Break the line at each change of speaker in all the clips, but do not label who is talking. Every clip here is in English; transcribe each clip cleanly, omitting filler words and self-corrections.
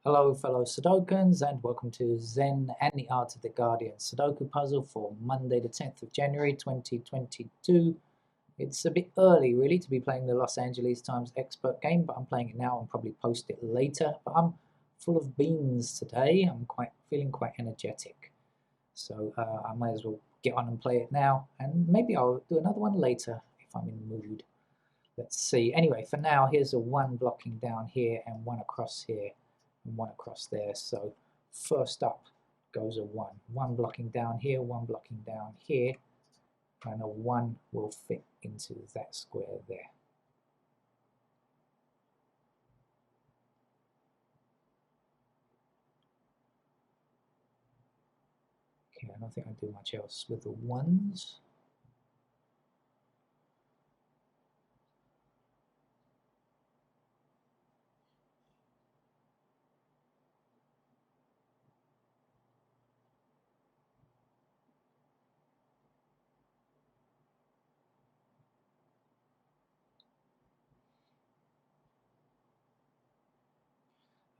Hello fellow Sudokans and welcome to Zen and the Art of the Guardian Sudoku puzzle for Monday the 10th of January 2022. It's a bit early really to be playing the Los Angeles Times expert game, but I'm playing it now and probably post it later. But I'm full of beans today. I'm feeling quite energetic. So I might as well get on and play it now, and maybe I'll do another one later if I'm in the mood. Let's see. Anyway, for now, here's a one blocking down here and one across here and one across there. So first up goes a one. One blocking down here, one blocking down here, and a one will fit into that square there. Okay, I don't think I do much else with the ones.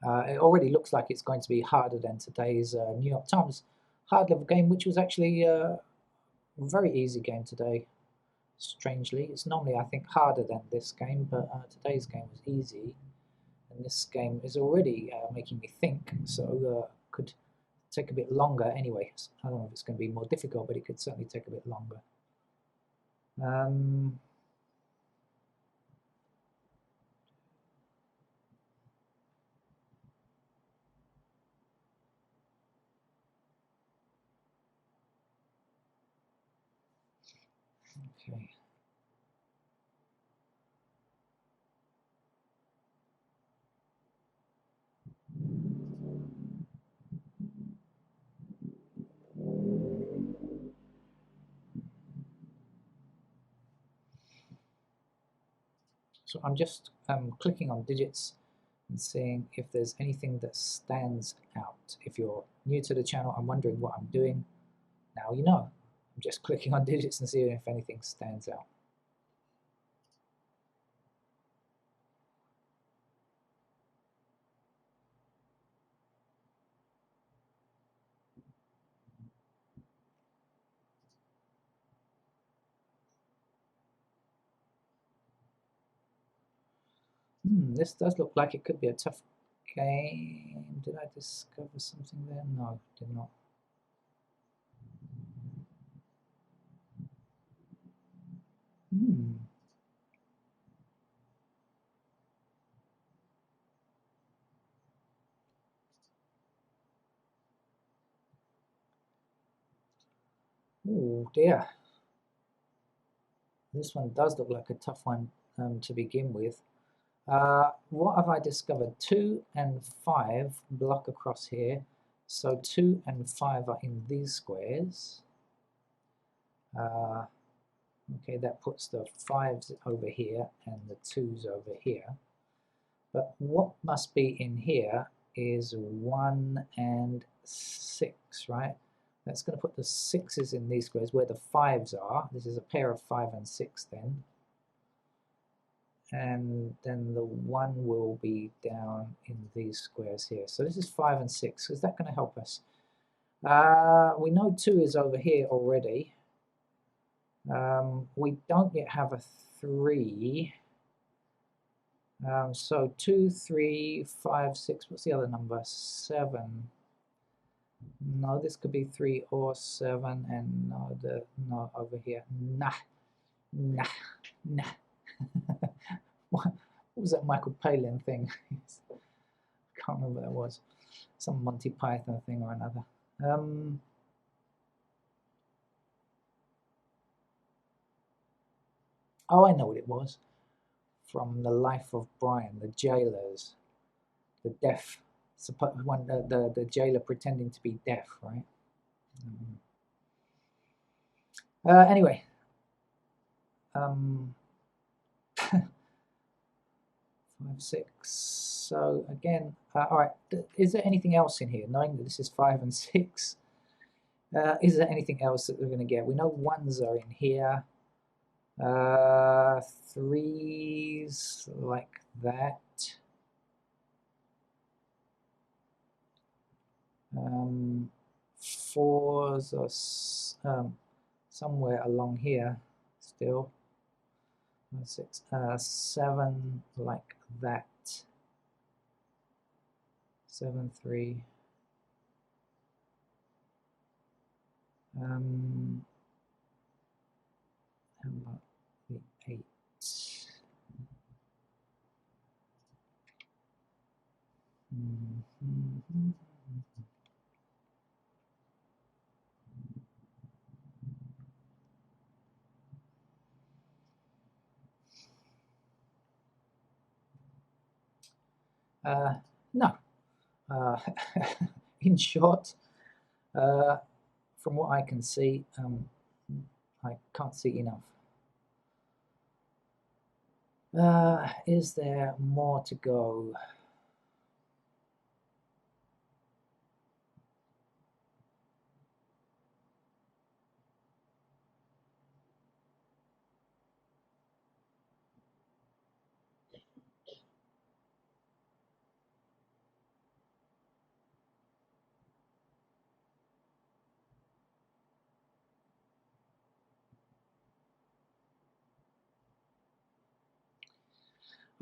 It already looks like it's going to be harder than today's New York Times hard level game, which was actually a very easy game today. Strangely, it's normally I think harder than this game, but today's game was easy, and this game is already making me think, so could take a bit longer anyway. I don't know if it's going to be more difficult, but it could certainly take a bit longer. Okay. So I'm just clicking on digits and seeing if there's anything that stands out. If you're new to the channel, I'm wondering what I'm doing. Now you know. I'm just clicking on digits and seeing if anything stands out. This does look like it could be a tough game. Did I discover something there? No, did not. Oh dear. This one does look like a tough one to begin with. What have I discovered? 2 and 5 block across here. So 2 and 5 are in these squares. Okay, that puts the 5s over here and the 2s over here. But what must be in here is 1 and 6, right? That's going to put the 6s in these squares where the 5s are. This is a pair of 5 and 6 then. And then the 1 will be down in these squares here. So this is 5 and 6. Is that going to help us? We know 2 is over here already. We don't yet have a 3. So 2, 3, 5, 6. What's the other number? 7. No, this could be 3 or 7, and no over here. Nah. What was that Michael Palin thing? Can't remember what that was. Some Monty Python thing or another. Oh, I know what it was. From The Life of Brian, the jailers, the deaf, the jailer pretending to be deaf, right? Anyway, 5, 6. So again, all right. Is there anything else in here? Knowing that this is 5 and 6, is there anything else that we're going to get? We know 1s are in here. 3s like that. 4s are somewhere along here still. 6, 7 like that. 7, 3. How about the 8? No. In short, from what I can see, I can't see enough. Is there more to go?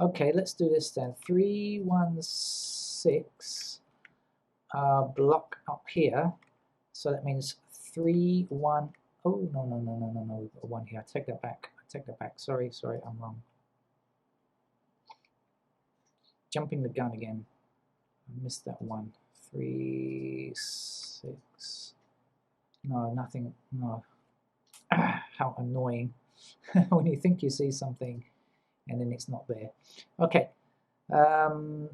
Okay, let's do this then. 3, 1, 6 block up here. So that means 3, 1. Oh, no, no, no, no, no, no. We've got 1 here. I take that back. I take that back. Sorry, I'm wrong. Jumping the gun again. I missed that 1. 3, 6. No, nothing. No. How annoying. When you think you see something and then it's not there. Okay. Alright,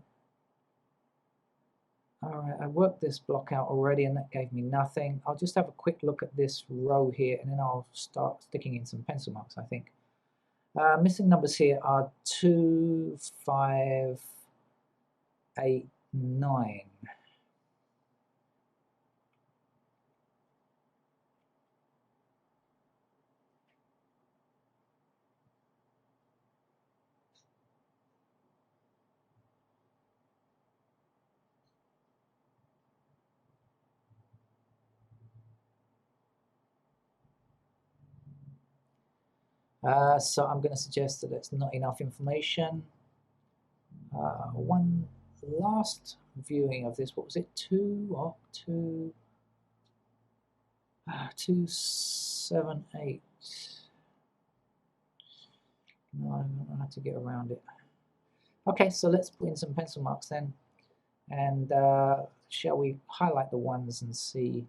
I worked this block out already and that gave me nothing. I'll just have a quick look at this row here and then I'll start sticking in some pencil marks, I think. Missing numbers here are 2, 5, 8, 9. So I'm going to suggest that it's not enough information. One last viewing of this, what was it? 2 or 2, 2, 7, 8. No, I don't know how to get around it. Okay, so let's put in some pencil marks then. And shall we highlight the ones and see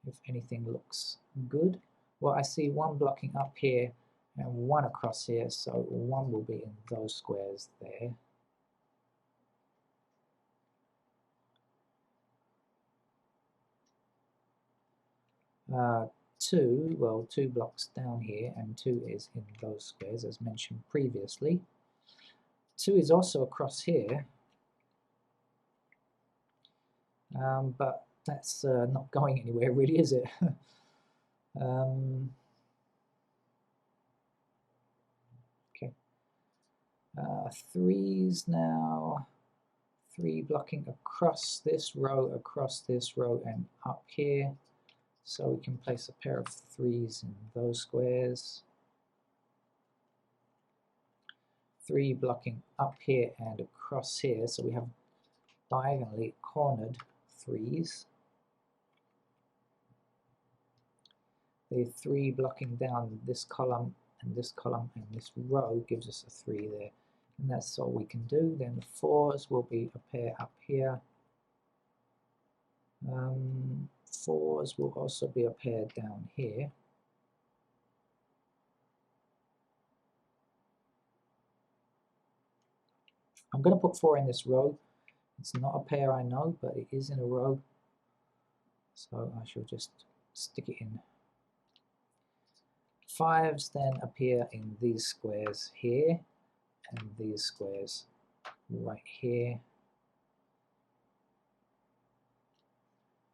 if anything looks good? Well, I see 1 blocking up here and 1 across here, so 1 will be in those squares there. Two blocks down here, and 2 is in those squares as mentioned previously. 2 is also across here, but that's not going anywhere really, is it? Okay. 3's now. 3 blocking across this row, and up here. So we can place a pair of 3's in those squares. 3 blocking up here and across here, so we have diagonally cornered 3's. The 3 blocking down this column and this row gives us a 3 there. And that's all we can do. Then the 4's will be a pair up here. 4's will also be a pair down here. I'm going to put 4 in this row. It's not a pair, I know, but it is in a row. So I shall just stick it in. 5's then appear in these squares here, and these squares right here.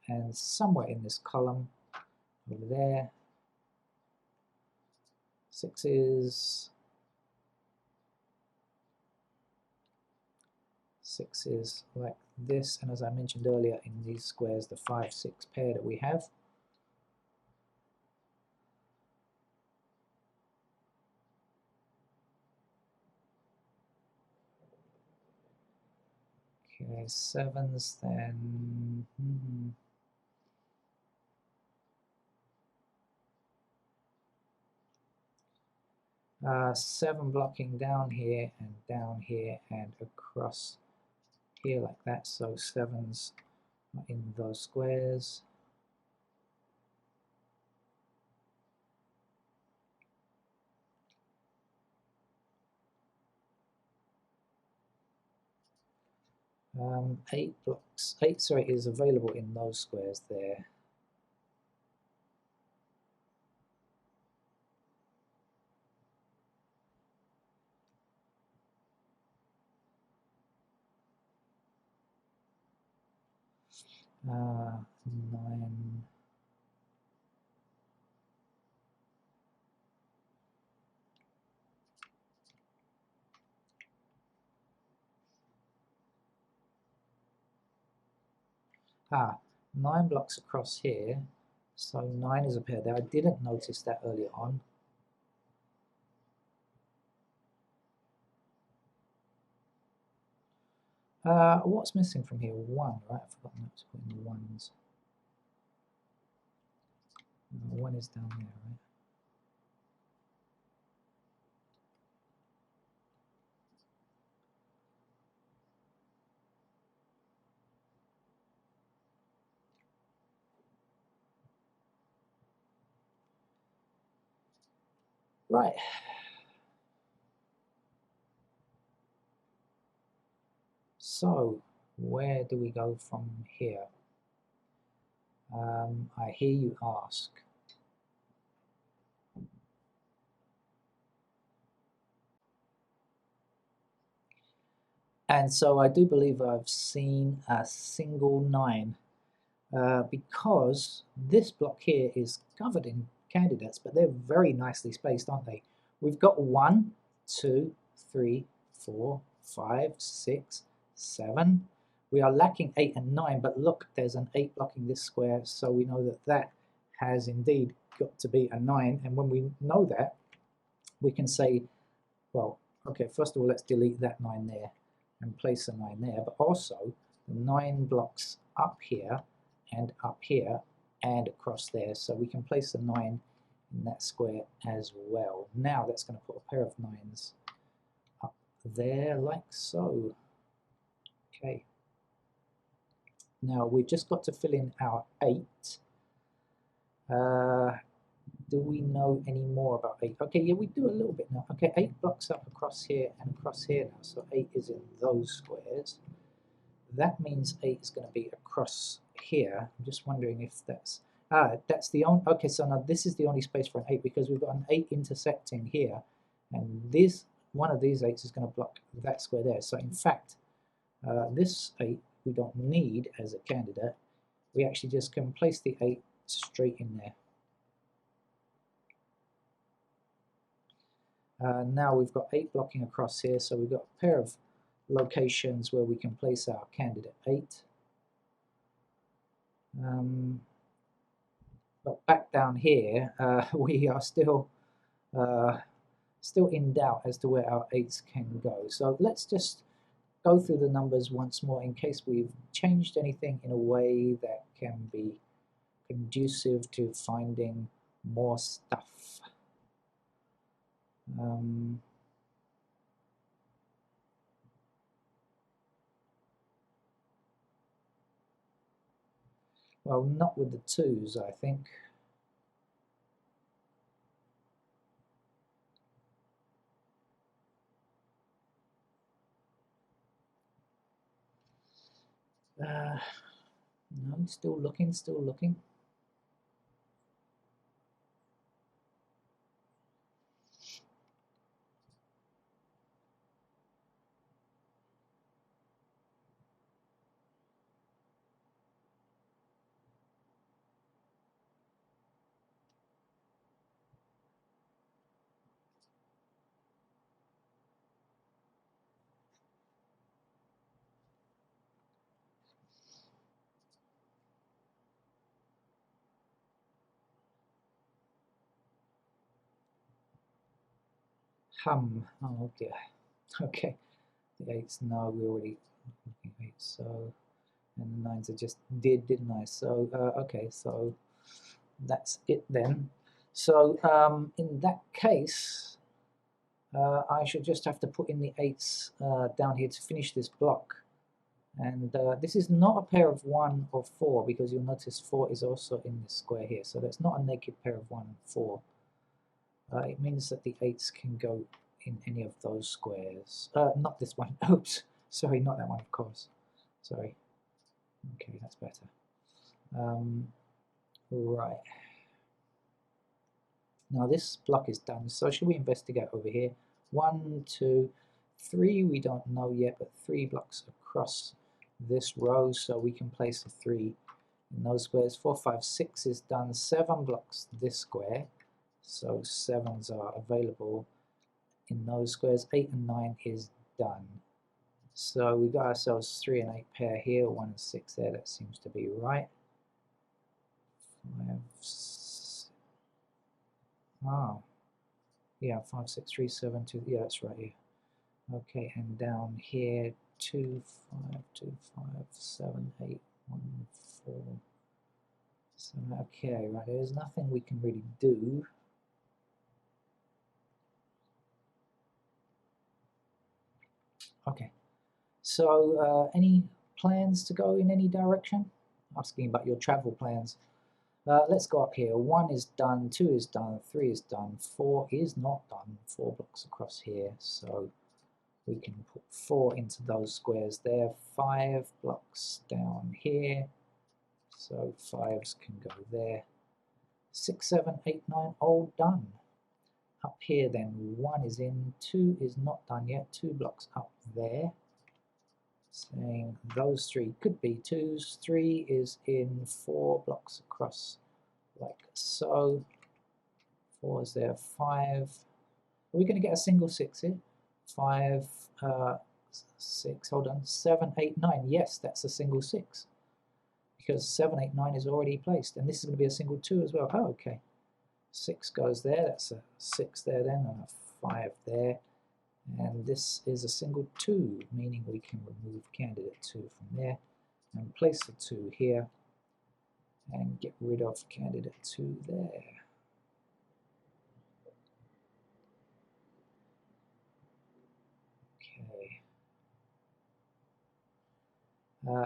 And somewhere in this column over there. 6's. 6's like this, and as I mentioned earlier, in these squares, the 5, 6 pair that we have. Okay, 7s then. 7 blocking down here and across here like that. So 7s are in those squares. Eight blocks. 8, sorry, is available in those squares there. Uh, 9. Ah, 9 blocks across here. So 9 is a pair there. I didn't notice that earlier on. What's missing from here? 1, right? I've forgotten to put in the 1s. 1 is down there, right? Right. So, where do we go from here? I hear you ask. And so I do believe I've seen a single 9 because this block here is covered in candidates, but they're very nicely spaced, aren't they? We've got 1, 2, 3, 4, 5, 6, 7. We are lacking 8 and 9, but look, there's an 8 blocking this square, so we know that that has indeed got to be a 9. And when we know that, we can say, well, okay, first of all, let's delete that 9 there and place a 9 there, but also the 9 blocks up here and across there, so we can place a 9 in that square as well. Now that's going to put a pair of 9s up there like so. Okay. Now we've just got to fill in our 8. Do we know any more about 8? Okay, yeah, we do a little bit now. Okay, 8 blocks up across here and across here now, so 8 is in those squares. That means 8 is going to be across here. I'm just wondering if that's the only, okay, so now this is the only space for an 8 because we've got an 8 intersecting here, and this one of these 8s is going to block that square there. So in fact, this 8 we don't need as a candidate. We actually just can place the 8 straight in there. Now we've got 8 blocking across here, so we've got a pair of locations where we can place our candidate 8. But back down here, we are still in doubt as to where our 8s can go. So let's just go through the numbers once more in case we've changed anything in a way that can be conducive to finding more stuff. Well, not with the 2s, I think. No, still looking, still looking. Oh, okay. Okay. The 8s, no, we already 8, so, and the 9s I just did, didn't I? So, okay, so that's it then. So, in that case, I should just have to put in the 8s down here to finish this block. And this is not a pair of 1 or 4, because you'll notice 4 is also in this square here. So that's not a naked pair of 1 and 4. It means that the 8s can go in any of those squares. Not this one. Oops. Sorry, not that one, of course. Sorry. Okay, that's better. Right. Now this block is done. So should we investigate over here? 1, 2, 3. We don't know yet, but 3 blocks across this row, so we can place a 3 in those squares. 4, 5, 6 is done. 7 blocks this square, so 7s are available in those squares. 8 and 9 is done. So we got ourselves 3 and 8 pair here, 1 and 6 there. That seems to be right. 5, 6. Oh, yeah, 5, 6, 3, 7, 2. Yeah, that's right here. Okay, and down here 2, 5, 2, 5, 7, 8, 1, 4. 7. Okay, right. There's nothing we can really do. Okay. So, any plans to go in any direction? Asking about your travel plans. Let's go up here. 1 is done, 2 is done, 3 is done, 4 is not done. 4 blocks across here, so we can put 4 into those squares there. 5 blocks down here, so 5s can go there. 6, 7, 8, 9, all done. Up here then, 1 is in, 2 is not done yet, 2 blocks up there. Saying those 3 could be 2s, 3 is in, 4 blocks across like so. 4 is there, 5. Are we going to get a single 6 here? 5, 6, hold on, 7, 8, 9. Yes, that's a single 6. Because 7, 8, 9 is already placed. And this is going to be a single 2 as well. Oh, okay. 6 goes there, that's a 6 there then, and a 5 there. And this is a single 2, meaning we can remove candidate 2 from there and place the 2 here and get rid of candidate 2 there. Okay.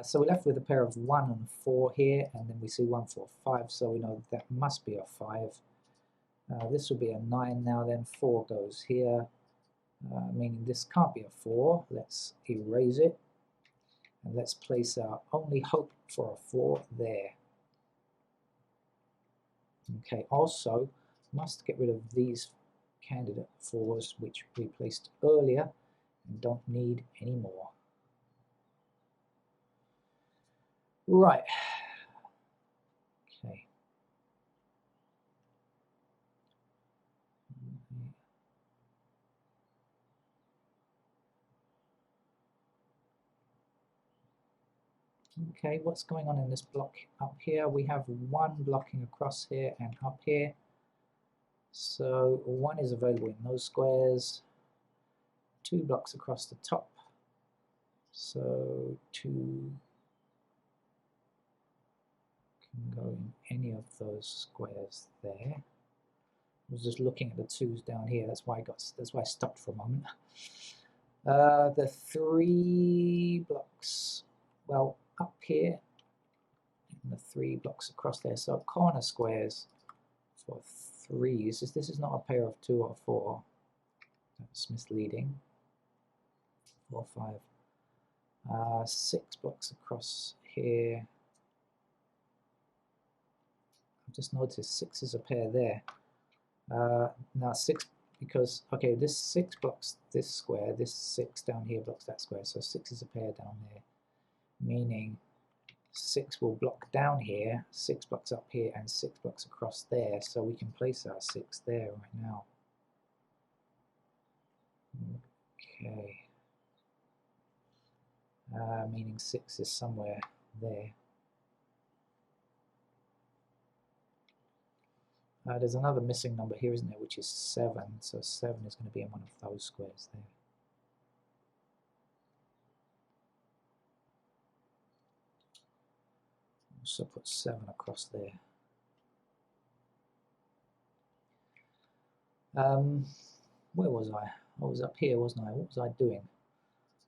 So we're left with a pair of 1 and 4 here, and then we see 1, 4, 5, so we know that must be a 5. This will be a 9 now then, 4 goes here, meaning this can't be a 4. Let's erase it, and let's place our only hope for a 4 there. Okay, also must get rid of these candidate 4s which we placed earlier and don't need anymore. Right. Okay. Okay, what's going on in this block up here? We have 1 blocking across here and up here. So 1 is available in those squares. 2 blocks across the top. So 2 can go in any of those squares there. I was just looking at the 2s down here. That's why I stopped for a moment. The 3 blocks, well, up here, and the 3 blocks across there. So corner squares for 3s. This is not a pair of 2 or 4. That's misleading. 4, 5. 6 blocks across here. I've just noticed 6 is a pair there. Now 6, because, okay, this 6 blocks this square, this 6 down here blocks that square, so 6 is a pair down there, meaning 6 will block down here, 6 blocks up here, and 6 blocks across there, so we can place our 6 there right now. Okay. Meaning 6 is somewhere there. There's another missing number here, isn't there, which is 7, so 7 is going to be in one of those squares there. So put 7 across there. Where was I? I was up here, wasn't I? What was I doing?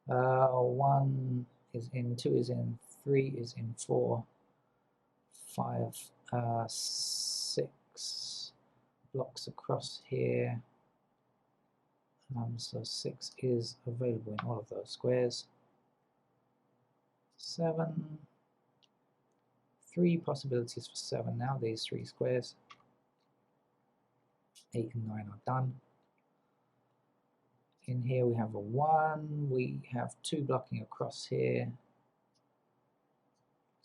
1 is in, 2 is in, 3 is in 4, 5, 6 blocks across here. So 6 is available in all of those squares. 7, 3 possibilities for 7 now, these 3 squares. 8 and 9 are done. In here we have a 1, we have 2 blocking across here,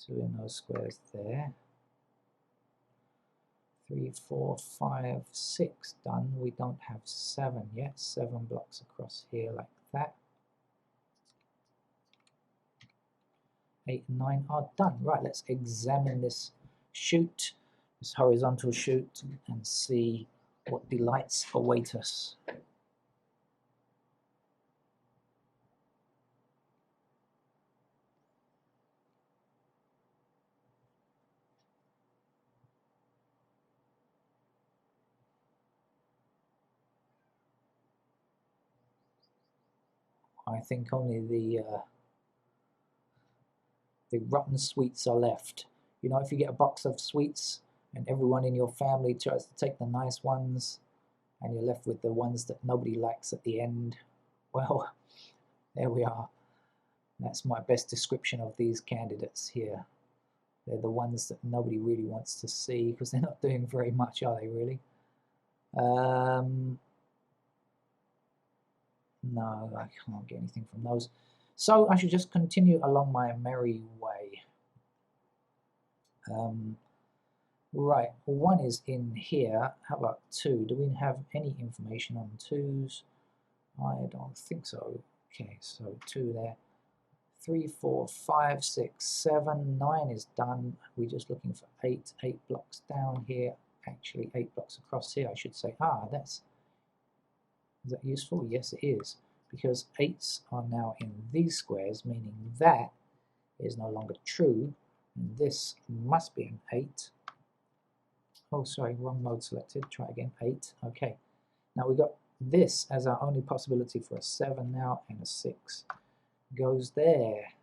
2 in those squares there. 3, 4, 5, 6 done. We don't have 7 yet, 7 blocks across here like that. 8 and 9 are done. Right, let's examine this chute, this horizontal chute, and see what delights await us. I think only the rotten sweets are left. You know, if you get a box of sweets and everyone in your family tries to take the nice ones and you're left with the ones that nobody likes at the end, well, there we are. That's my best description of these candidates here. They're the ones that nobody really wants to see because they're not doing very much, are they really? No, I can't get anything from those. So I should just continue along my merry way. Right, 1 is in here. How about 2? Do we have any information on 2s? I don't think so. Okay, so 2 there. 3, 4, 5, 6, 7, 9 is done. We're just looking for 8. 8 blocks down here. Actually, 8 blocks across here, I should say. Is that useful? Yes, it is. Because 8s are now in these squares, meaning that is no longer true. And this must be an 8. Oh, sorry, wrong mode selected. Try again. 8. Okay. Now we've got this as our only possibility for a 7 now, and a 6 goes there.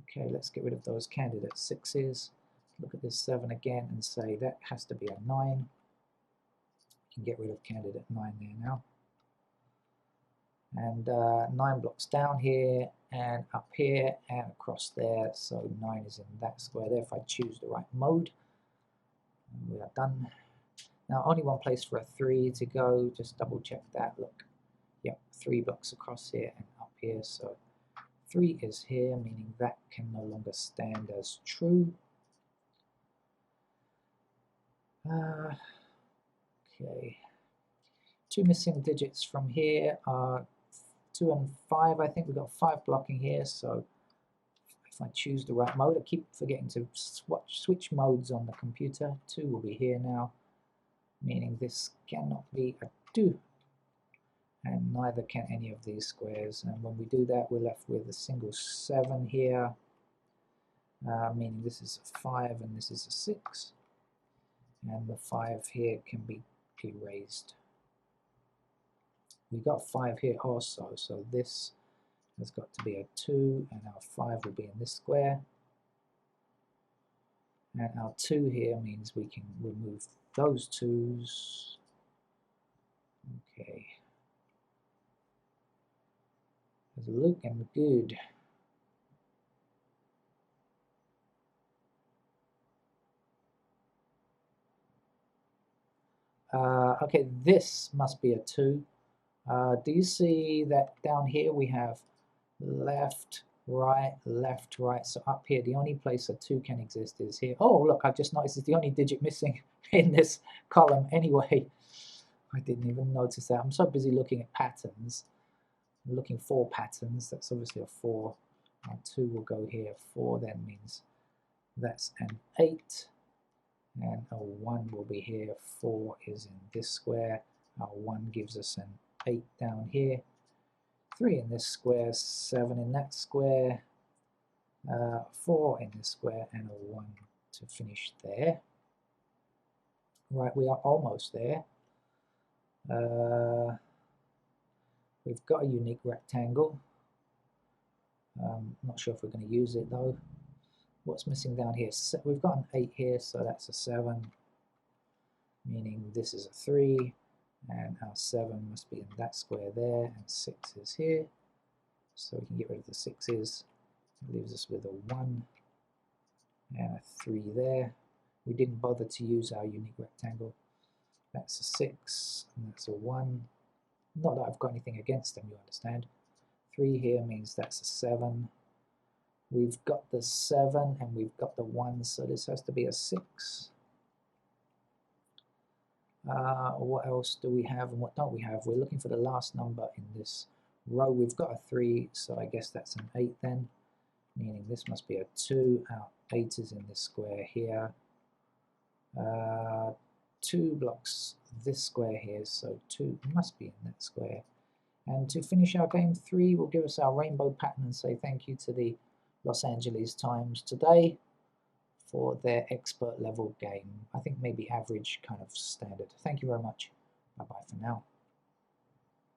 Okay, let's get rid of those candidate 6s. Look at this 7 again and say that has to be a 9. You can get rid of candidate 9 there now. And 9 blocks down here and up here and across there. So 9 is in that square there if I choose the right mode. And we are done. Now only one place for a 3 to go. Just double check that. Look, yep, 3 blocks across here and up here. So 3 is here, meaning that can no longer stand as true. Okay. 2 missing digits from here are 2 and 5. I think we've got 5 blocking here. So if I choose the right mode, I keep forgetting to switch modes on the computer. 2 will be here now, meaning this cannot be a 2. And neither can any of these squares. And when we do that, we're left with a single 7 here, meaning this is a 5 and this is a 6. And the 5 here can be erased. We got 5 here also, so this has got to be a 2, and our 5 will be in this square. And our 2 here means we can remove those 2's. Okay. It's looking good. Okay, this must be a 2. Do you see that down here we have left, right, left, right? So up here, the only place a 2 can exist is here. Oh, look, I've just noticed it's the only digit missing in this column anyway. I didn't even notice that. I'm so busy looking at patterns. I'm looking for patterns. That's obviously a 4. And 2 will go here. 4 then means that's an 8. And a 1 will be here. 4 is in this square. Our 1 gives us an 8 down here. 3 in this square, 7 in that square. 4 in this square and a 1 to finish there. Right, we are almost there. We've got a unique rectangle. Not sure if we're going to use it though. What's missing down here? We've got an 8 here, so that's a 7, meaning this is a 3, and our 7 must be in that square there, and 6 is here. So we can get rid of the 6's. It leaves us with a 1 and a 3 there. We didn't bother to use our unique rectangle. That's a 6, and that's a 1. Not that I've got anything against them, you understand. 3 here means that's a 7. We've got the 7 and we've got the 1, so this has to be a 6. What else do we have and what don't we have? We're looking for the last number in this row. We've got a 3, so I guess that's an 8 then, meaning this must be a 2. Our 8 is in this square here. 2 blocks this square here, so 2 must be in that square. And to finish our game, 3 will give us our rainbow pattern and say thank you to the Los Angeles Times today for their expert level game. I think maybe average, kind of standard. Thank you very much. Bye-bye for now.